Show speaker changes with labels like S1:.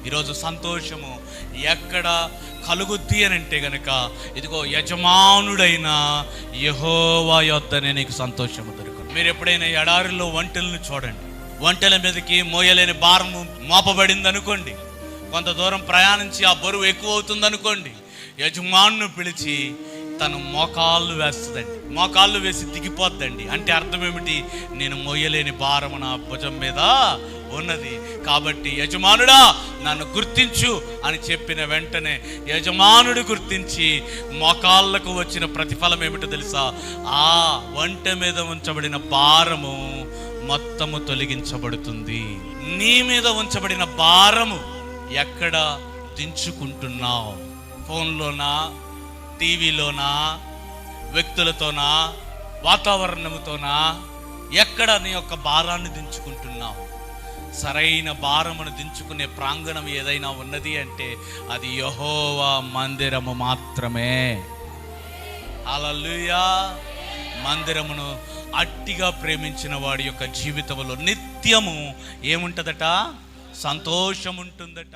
S1: ఈరోజు సంతోషము ఎక్కడ కలుగుద్ది అని అంటే గనక, ఇదిగో యజమానుడైన యెహోవా యొద్దనే నీకు సంతోషము దొరుకుతుంది. మీరు ఎప్పుడైనా ఎడారిలో ఒంటెలను చూడండి. ఒంటెల మీదకి మోయలేని భారము మోపబడింది అనుకోండి, కొంత దూరం ప్రయాణించి ఆ బరువు ఎక్కువ అవుతుంది అనుకోండి, యజమానును పిలిచి తను మోకాళ్ళు వేస్తుందండి. మోకాళ్ళు వేసి దిగిపోద్దండి. అంటే అర్థం ఏమిటి? నేను మోయలేని భారము నా భుజం మీద ఉన్నది కాబట్టి యజమానుడా నన్ను గుర్తించు అని చెప్పిన వెంటనే యజమానుడు గుర్తించి మోకాళ్ళకు వచ్చిన ప్రతిఫలం ఏమిటో తెలుసా? ఆ ఒంటె మీద ఉంచబడిన భారము మొత్తము తొలగించబడుతుంది. నీ మీద ఉంచబడిన భారము ఎక్కడ దించుకుంటున్నావు? ఫోన్లోనా, టీవీలోనా, వ్యక్తులతోనా, వాతావరణముతోనా? ఎక్కడ నీ యొక్క భారాన్ని దించుకుంటున్నావు? సరైన భారమును దించుకునే ప్రాంగణం ఏదైనా ఉన్నది అంటే అది యెహోవా మందిరము మాత్రమే. హల్లెలూయా. మందిరమును అట్టిగా ప్రేమించిన వాడి యొక్క జీవితంలో నిత్యము ఏముంటుందట? సంతోషం ఉంటుందట.